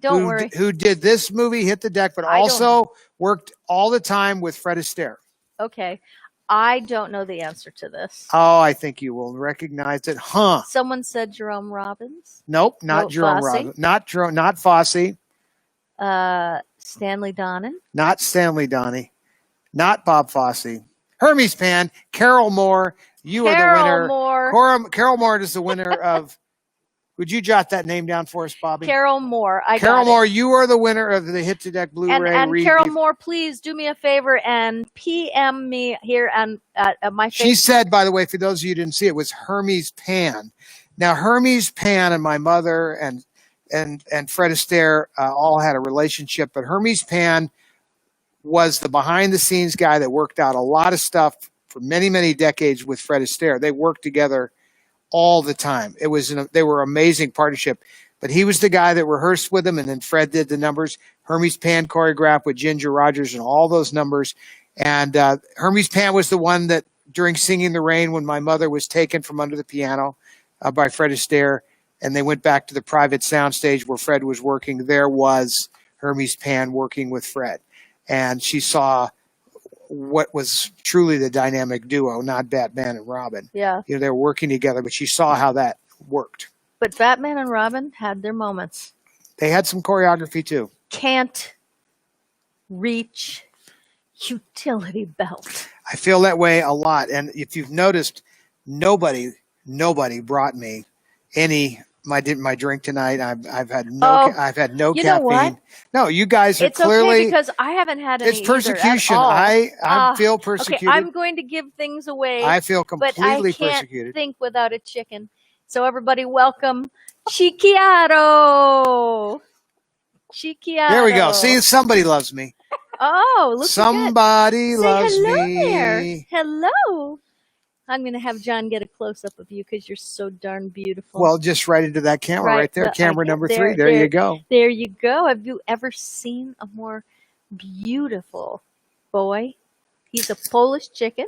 Don't worry. Who did this movie, Hit the Deck, but also worked all the time with Fred Astaire. Okay. I don't know the answer to this. Oh, I think you will recognize it. Huh. Someone said Jerome Robbins. Nope, not Jerome Robbins. Not Fosse. Stanley Donen. Not Stanley Donnie. Not Bob Fosse. Hermes Pan. Carol Moore. You are the winner. Carol Moore is the winner of... Would you jot that name down for us, Bobby? Carol Moore. Carol Moore, you are the winner of the Hit to Deck Blu-ray. And Carol Moore, please do me a favor and PM me here on my Facebook. She said, by the way, for those of you who didn't see it, was Hermes Pan. Now, Hermes Pan and my mother and Fred Astaire all had a relationship, but Hermes Pan was the behind-the-scenes guy that worked out a lot of stuff for many, many decades with Fred Astaire. They worked together all the time. They were an amazing partnership, but he was the guy that rehearsed with him, and then Fred did the numbers. Hermes Pan choreographed with Ginger Rogers and all those numbers. And Hermes Pan was the one that during Singing in the Rain, when my mother was taken from under the piano by Fred Astaire, and they went back to the private soundstage where Fred was working, there was Hermes Pan working with Fred. And she saw what was truly the dynamic duo, not Batman and Robin. Yeah. You know, they were working together, but she saw how that worked. But Batman and Robin had their moments. They had some choreography too. Can't reach utility belt. I feel that way a lot. And if you've noticed, nobody brought me my drink tonight. I've had no caffeine. Know what? No, you guys are clearly. It's okay because I haven't had any. It's persecution. I feel persecuted. Okay, I'm going to give things away. I feel completely but I can't persecuted. Think without a chicken. So everybody, welcome Chiquiaro. Chiquiaro. There we go. See, somebody loves me. Oh, look. Somebody loves me. Say hello there. Hello. I'm going to have John get a close-up of you because you're so darn beautiful. Well, just right into that camera right there. Camera number 3. There you go. There you go. Have you ever seen a more beautiful boy? He's a Polish chicken,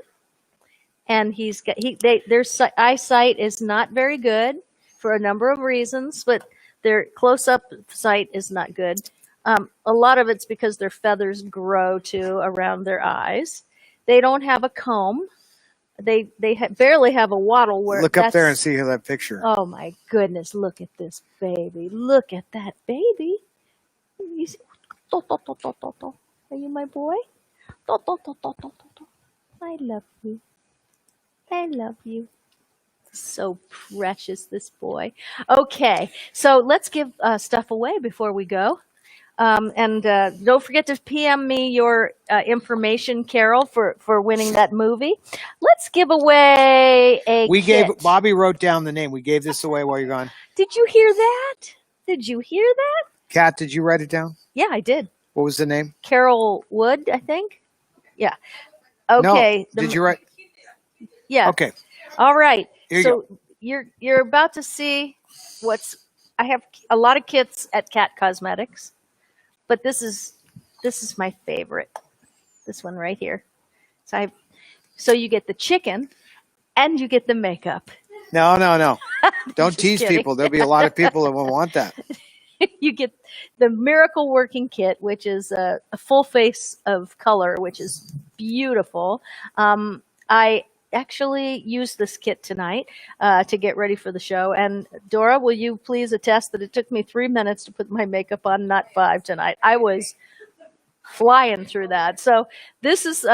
and their eyesight is not very good for a number of reasons, but their close-up sight is not good. A lot of it's because their feathers grow, too, around their eyes. They don't have a comb. They barely have a waddle. Look up there and see that picture. Oh my goodness! Look at this baby. Look at that baby. Are you my boy? I love you. I love you. So precious, this boy. Okay, so let's give stuff away before we go. And don't forget to PM me your information, Carol, for winning that movie. Let's give away a kit. Bobby wrote down the name. We gave this away while you're gone. Did you hear that? Did you hear that? Kat, did you write it down? Yeah, I did. What was the name? Carol Wood, I think. Yeah. Okay. No. Did you write? Yeah. Okay. All right. Here you So go. you're about to see I have a lot of kits at Cat Cosmetics, but this is my favorite. This one right here. So you get the chicken and you get the makeup. No. Don't Just tease kidding. people. There'll be a lot of people that will want that. You get the Miracle Working Kit, which is a full face of color, which is beautiful. I actually used this kit tonight to get ready for the show. And Dora, will you please attest that it took me 3 minutes to put my makeup on, not 5 tonight. I was flying through that. So this is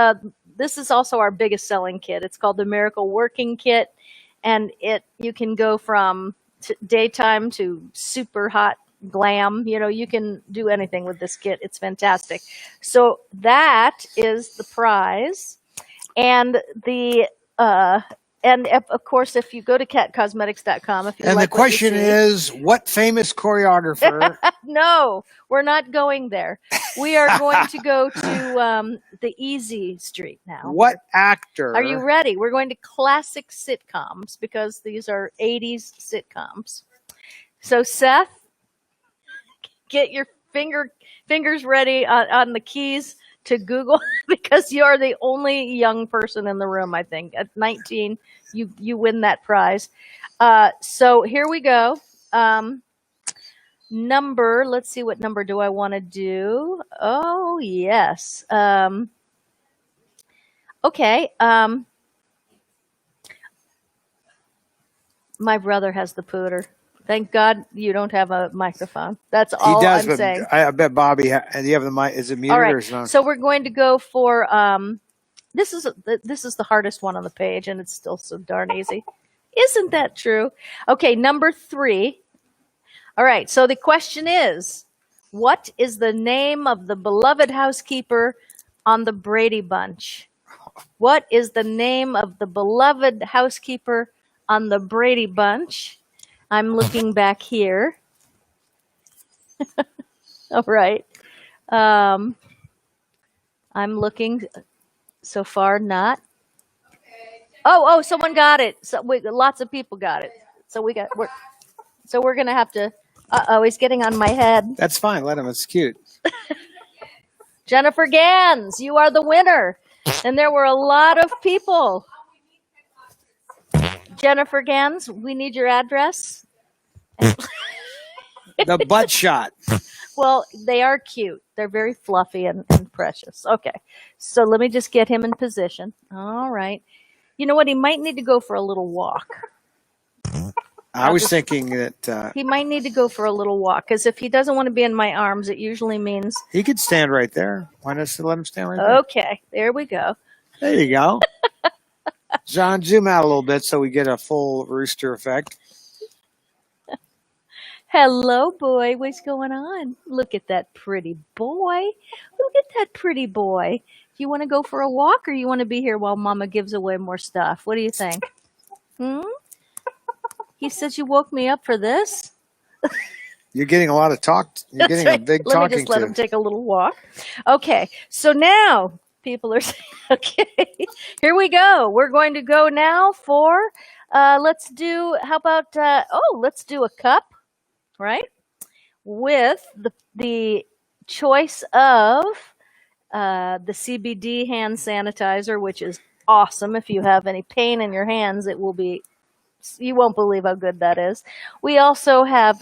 also our biggest selling kit. It's called the Miracle Working Kit, and you can go from daytime to super hot glam. You can do anything with this kit. It's fantastic. So that is the prize, and of course, if you go to catcosmetics.com, if you And like the question is, what famous choreographer? No, we're not going there. We are going to go to the easy street now. What actor? Are you ready? We're going to classic sitcoms because these are 80s sitcoms. So Seth, get your fingers ready on the keys to Google because you are the only young person in the room, I think. At 19, you win that prize. So here we go. Let's see, what number do I want to do? Oh, yes. Okay. My brother has the pooter. Thank God you don't have a microphone. That's all He does, I'm but saying. I bet Bobby. Do you have the mic? Is it muted All right. or is it on? So we're going to go for this is the hardest one on the page, and it's still so darn easy. Isn't that true? Okay, number 3. All right. So the question is, what is the name of the beloved housekeeper on the Brady Bunch? What is the name of the beloved housekeeper on the Brady Bunch? I'm looking back here. All right. I'm looking. So far, not. Oh, someone got it. So lots of people got it. So we're gonna have to. He's getting on my head. That's fine. Let him. It's cute. Jennifer Gans, you are the winner. And there were a lot of people. Jennifer Gans, we need your address. The butt shot. Well, they are cute. They're very fluffy and precious. Okay. So let me just get him in position. All right. You know what? He might need to go for a little walk. I was thinking that he might need to go for a little walk, because if he doesn't want to be in my arms, it usually means... He could stand right there. Why not let him stand right there? Okay. There we go. There you go. John, zoom out a little bit so we get a full rooster effect. Hello, boy. What's going on? Look at that pretty boy. Look at that pretty boy. Do you want to go for a walk, or you want to be here while Mama gives away more stuff? What do you think? He says you woke me up for this. You're getting a lot of talk. You're getting a big talking to. Let me just let him take a little walk. Okay. So now people are saying, okay, here we go. We're going to go now for, let's do a cup. Right, with the choice of the CBD hand sanitizer, which is awesome. If you have any pain in your hands, you won't believe how good that is. We also have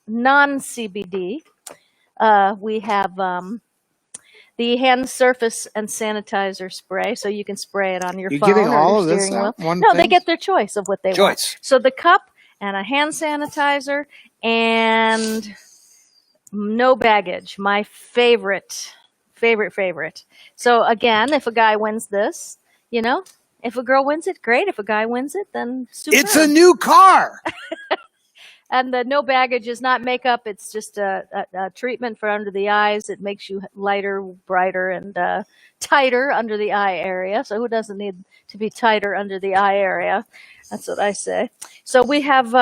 non-CBD. We have the hand surface and sanitizer spray, so you can spray it on your phone giving or all your of this steering wheel. one No, thing? they get their choice of what they want. So the cup and a hand sanitizer and no baggage. My favorite Favorite. So again, if a guy wins this, if a girl wins it, great. If a guy wins it, then super. It's a new car. And the no baggage is not makeup. It's just a treatment for under the eyes. It makes you lighter, brighter, and tighter under the eye area. So who doesn't need to be tighter under the eye area? That's what I say. So we have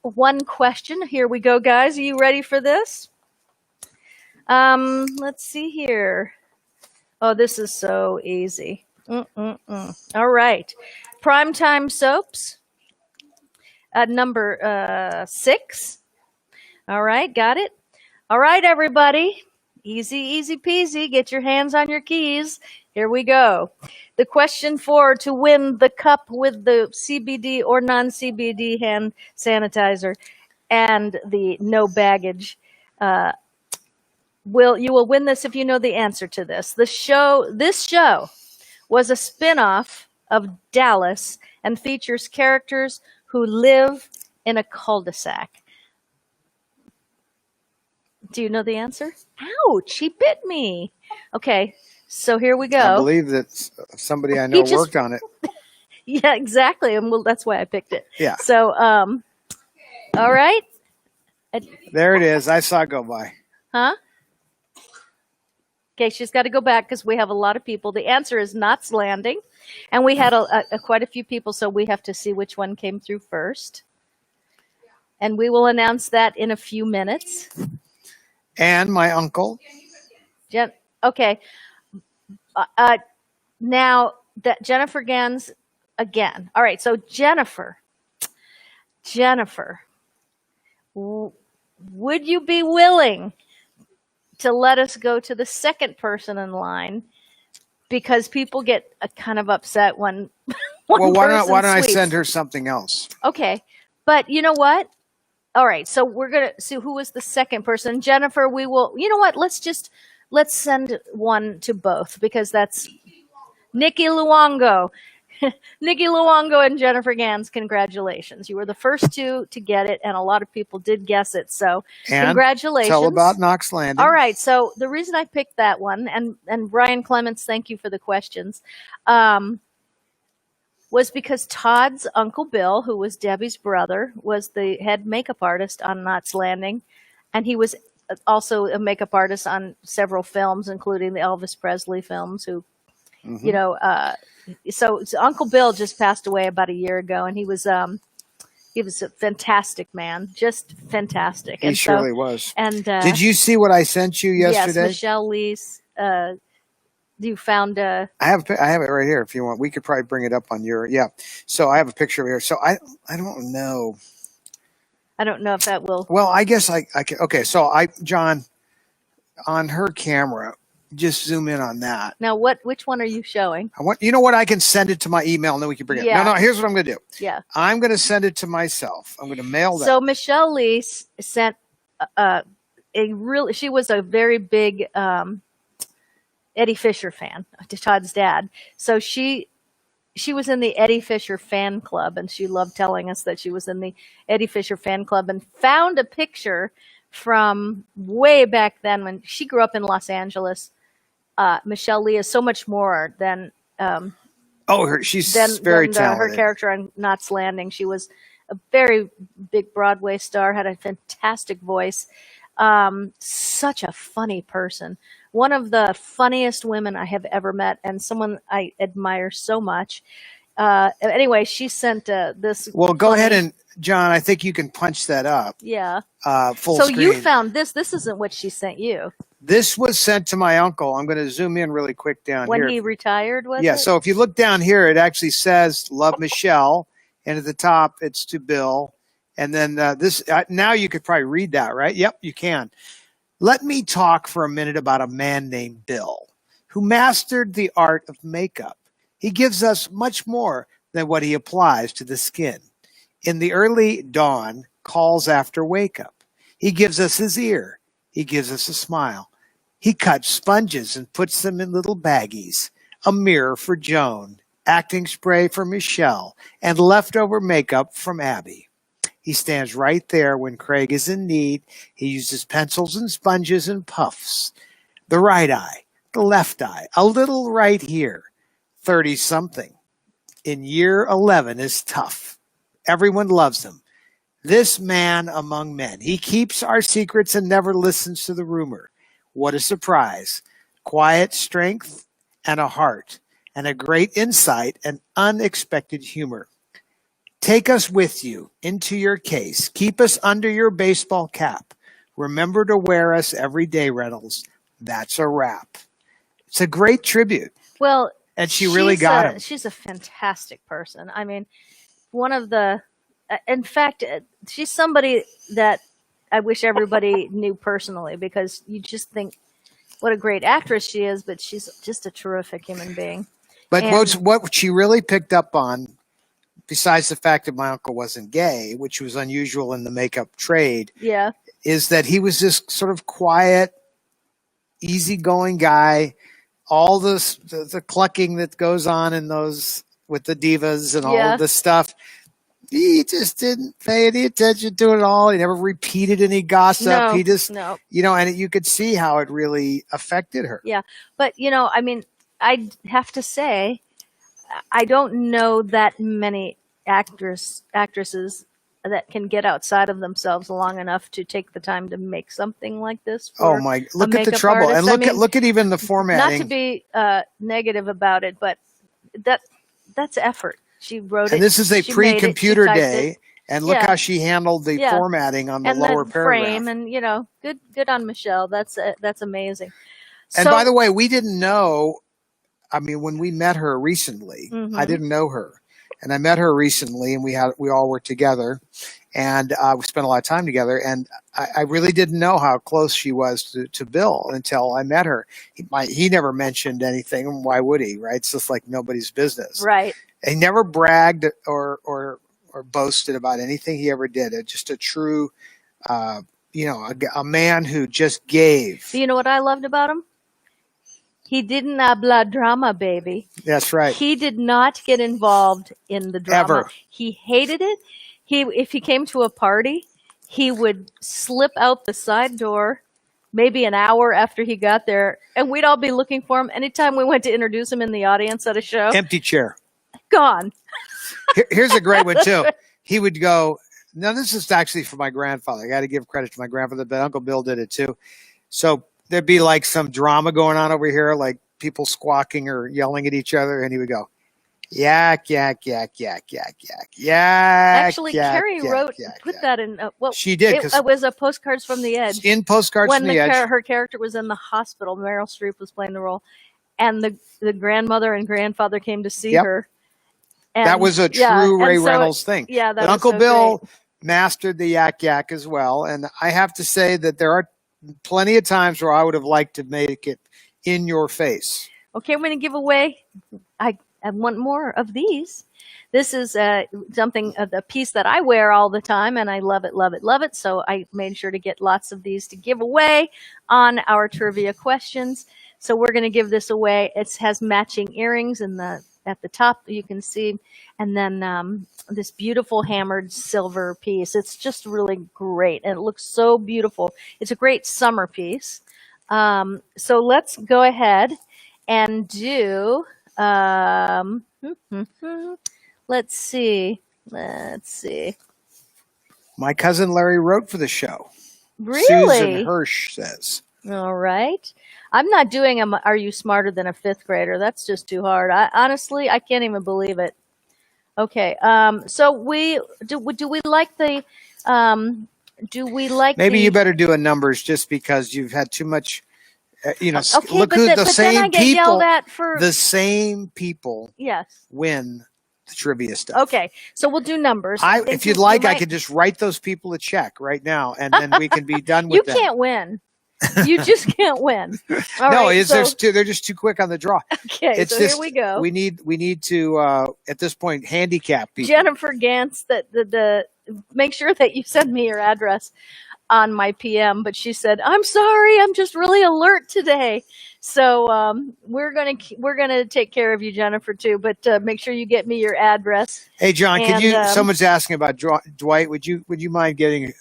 one question. Here we go, guys. Are you ready for this? Let's see here. Oh, this is so easy. All right. Primetime soaps. Number 6. All right, got it. All right, everybody. Easy peasy. Get your hands on your keys. Here we go. The question to win the cup with the CBD or non-CBD hand sanitizer and the no baggage. You will win this if you know the answer to this. This show was a spin-off of Dallas and features characters who live in a cul-de-sac. Do you know the answer? Ouch, he bit me. Okay, so here we go. I believe that somebody I know worked on it. Yeah, exactly. And that's why I picked it. Yeah. So, all right. There it is. I saw it go by. Huh? Okay, she's got to go back because we have a lot of people. The answer is Knots Landing. And we had quite a few people, so we have to see which one came through first. And we will announce that in a few minutes. And my uncle. Okay. Now, Jennifer Gans again. All right, so Jennifer, would you be willing to let us go to the second person in line? Because people get kind of upset when why don't I send her something else? Okay, but you know what? All right, so we're gonna see who was the second person. Jennifer, we will. You know what? Let's send one to both because that's Nikki Luongo. Nikki Luongo and Jennifer Gans, congratulations. You were the first two to get it, and a lot of people did guess it. So congratulations. Tell about Knox Landing. All right, so the reason I picked that one, and Brian Clements, thank you for the questions, was because Todd's Uncle Bill, who was Debbie's brother, was the head makeup artist on Knots Landing, and he was also a makeup artist on several films, including the Elvis Presley films, who, so Uncle Bill just passed away about a year ago, and he was a fantastic man, just fantastic. He surely was. And did you see what I sent you yesterday? Yes, Michelle Lee's. You found. I have it right here. If you want, we could probably bring it up on your. Yeah. So I have a picture here. So I don't know. I don't know if that will. Well, I guess I can. Okay. So John, on her camera, just zoom in on that. Now, which one are you showing? You know what? I can send it to my email and then we can bring it. No. Here's what I'm going to do. Yeah. I'm going to send it to myself. I'm going to mail that. So Michelle Lee sent she was a very big Eddie Fisher fan, Todd's dad. So she was in the Eddie Fisher fan club, and she loved telling us that she was in the Eddie Fisher fan club and found a picture from way back then when she grew up in Los Angeles. Michelle Lee is so much more than she's very talented. Her character on Knots Landing. She was a very big Broadway star, had a fantastic voice, such a funny person. One of the funniest women I have ever met, and someone I admire so much. Anyway, she sent this. Well, go ahead and, John, I think you can punch that up. Yeah. Full so screen. You found this. This isn't what she sent you. This was sent to my uncle. I'm going to zoom in really quick down here. When he retired, was it? Yeah, so if you look down here, it actually says, Love Michelle. And at the top, it's to Bill. And then this, now you could probably read that, right? Yep, you can. Let me talk for a minute about a man named Bill, who mastered the art of makeup. He gives us much more than what he applies to the skin. In the early dawn, calls after wake up. He gives us his ear. He gives us a smile. He cuts sponges and puts them in little baggies. A mirror for Joan, acting spray for Michelle, and leftover makeup from Abby. He stands right there when Craig is in need. He uses pencils and sponges and puffs. The right eye, the left eye, a little right here. 30-something. In year 11 is tough. Everyone loves him. This man among men. He keeps our secrets and never listens to the rumor. What a surprise. Quiet strength and a heart and a great insight and unexpected humor. Take us with you into your case. Keep us under your baseball cap. Remember to wear us every day, Reynolds. That's a wrap. It's a great tribute. Well, and she really got him. She's a fantastic person. I mean, one of the, in fact, she's somebody that I wish everybody knew personally, because you just think what a great actress she is, but she's just a terrific human being. But what she really picked up on, besides the fact that my uncle wasn't gay, which was unusual in the makeup trade, is that he was this sort of quiet, easygoing guy. All the clucking that goes on in those with the divas and all of this stuff, he just didn't pay any attention to it at all. He never repeated any gossip. He just, and you could see how it really affected her. Yeah. But, I mean, I have to say, I don't know that many actresses that can get outside of themselves long enough to take the time to make something like this. Oh my! Look at the trouble, and look at even the formatting. Not to be negative about it, but that's effort. She wrote it. And this is a pre-computer day, and look how she handled the formatting on the lower paragraph. Frame, and good on Michelle. That's amazing. And by the way, we didn't know. I mean, when we met her recently, I didn't know her. And I met her recently, and we all worked together, and we spent a lot of time together. And I really didn't know how close she was to Bill until I met her. He never mentioned anything. Why would he? Right? It's just like nobody's business. Right. He never bragged or boasted about anything he ever did. It's just a true, a man who just gave. You know what I loved about him? He didn't habla drama, baby. That's right. He did not get involved in the drama. Ever. He hated it. If he came to a party, he would slip out the side door maybe an hour after he got there, and we'd all be looking for him. Anytime we went to introduce him in the audience at a show. Empty chair. Gone. Here's a great one, too. He would go, now this is actually for my grandfather. I got to give credit to my grandfather, but Uncle Bill did it, too. So there'd be like some drama going on over here, like people squawking or yelling at each other, and he would go, yak, yak, yak, yak, yak, yak, yak. Actually, yak, Carrie yak, put that in. She did. It was a Postcards from the Edge. In Postcards from the Edge. Her character was in the hospital. Meryl Streep was playing the role. And the grandmother and grandfather came to see her. And, that was a true Ray Reynolds thing. Yeah, that but was Uncle so Bill great. Mastered the yak yak as well. And I have to say that there are plenty of times where I would have liked to make it in your face. Okay, I'm going to give away. I want more of these. This is something, a piece that I wear all the time, and I love it, love it, love it. So I made sure to get lots of these to give away on our trivia questions. So we're going to give this away. It has matching earrings at the top, you can see, and then this beautiful hammered silver piece. It's just really great, and it looks so beautiful. It's a great summer piece. So let's go ahead and do, let's see. My cousin Larry wrote for the show. Really? Susan Hirsch says. All right. I'm not doing Are You Smarter Than a Fifth Grader? That's just too hard. Honestly, I can't even believe it. Okay. So do we like the Maybe you better do a numbers just because you've had too much. Okay, look who the same then I get people. Yelled at for, the same people. Yes. Win the trivia stuff. Okay, so we'll do numbers. If you'd like, I could just write those people a check right now, and then we can be done with you them. You can't win. You just can't win. All no, right, they're just too quick on the draw. Okay, so here we go. We need to at this point handicap people. Jennifer Gantz, the make sure that you send me your address on my PM. But she said, "I'm sorry, I'm just really alert today." So we're gonna take care of you, Jennifer, too. But make sure you get me your address. Hey, John, can you? Someone's asking about Dwight. Would you mind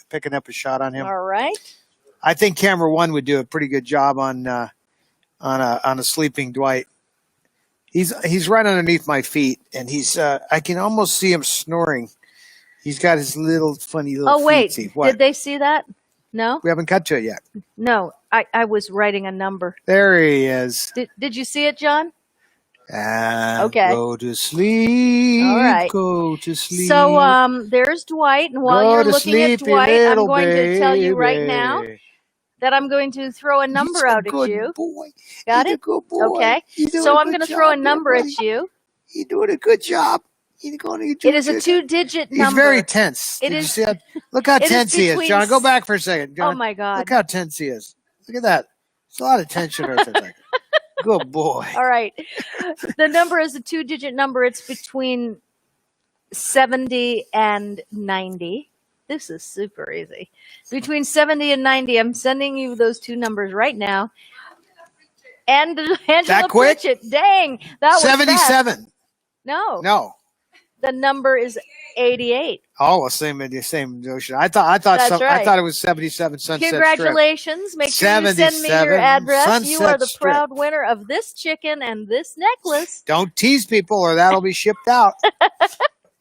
picking up a shot on him? All right. I think camera one would do a pretty good job on on a sleeping Dwight. He's right underneath my feet, and I can almost see him snoring. He's got his little funny little. Oh wait, feetsies. What? did they see that? No, We haven't cut to it yet. no. I was writing a number. There he is. Did you see it, John? And Okay. go to sleep. All right. Go to sleep. So there's Dwight, and while Go you're to looking at sleepy Dwight, I'm little going to tell you right baby. now that I'm going to throw a number He's a out at good you. boy. Got He's it? a good boy. Okay. You're doing So a I'm good going to throw a job there, number buddy. at you. You're doing a good job. It is a 2-digit number. He's very tense. It Did you is- see that? Look how it is tense he is. between John, go back for a second. John, Oh my God. look how tense he is. Look at that. There's a lot of tension right there. Good boy. All right. The number is a 2-digit number. It's between 70 and 90. This is super easy. Between 70 and 90. I'm sending you those two numbers right now. And Angela That quick? Pritchett. Dang. That was fast. 77. No. No. The number is 88. Oh, same notion. I thought That's I right. thought it was 77 Sunset Strip. Congratulations. Make sure you send me your 77 address. You are Sunset the Strip. proud winner of this chicken and this necklace. Don't tease people or that'll be shipped out.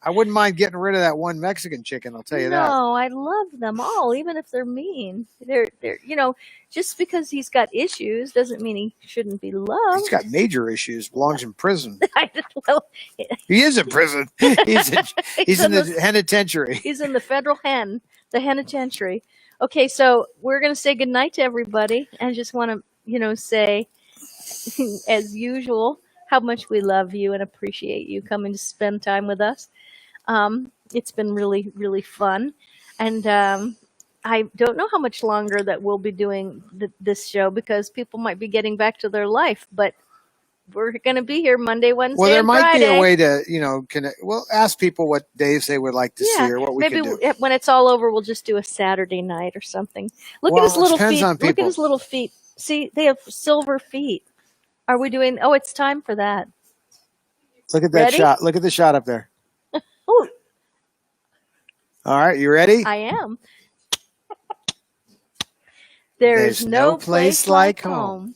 I wouldn't mind getting rid of that one Mexican chicken, I'll tell you that. No, I love them all, even if they're mean. They're just because he's got issues doesn't mean he shouldn't be loved. He's got major issues, belongs in prison. Well, He is in prison. He's in the penitentiary. he's in the federal the penitentiary. Okay, so we're going to say goodnight to everybody. I just want to, say, as usual, how much we love you and appreciate you coming to spend time with us. It's been really, really fun. And I don't know how much longer that we'll be doing this show because people might be getting back to their life. But we're going to be here Monday, Wednesday, Well, there and might Friday. be a way to, connect. Well, ask people what days they would like to see or what we maybe can do. when it's all over, we'll just do a Saturday night or something. Look Well, at his it little depends feet. on Look at people. his little feet. See, they have silver feet. Are we doing? Oh, it's time for that. Look at that Ready? shot. Look at the shot up there. Oh, All right, you ready? I am. There's no place like home.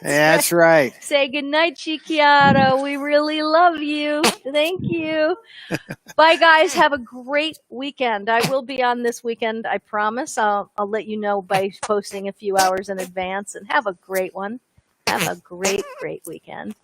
That's right. Say goodnight, Chiquiata. We really love you. Thank you. Bye, guys. Have a great weekend. I will be on this weekend, I promise. I'll let you know by posting a few hours in advance. And have a great one. Have a great, great weekend.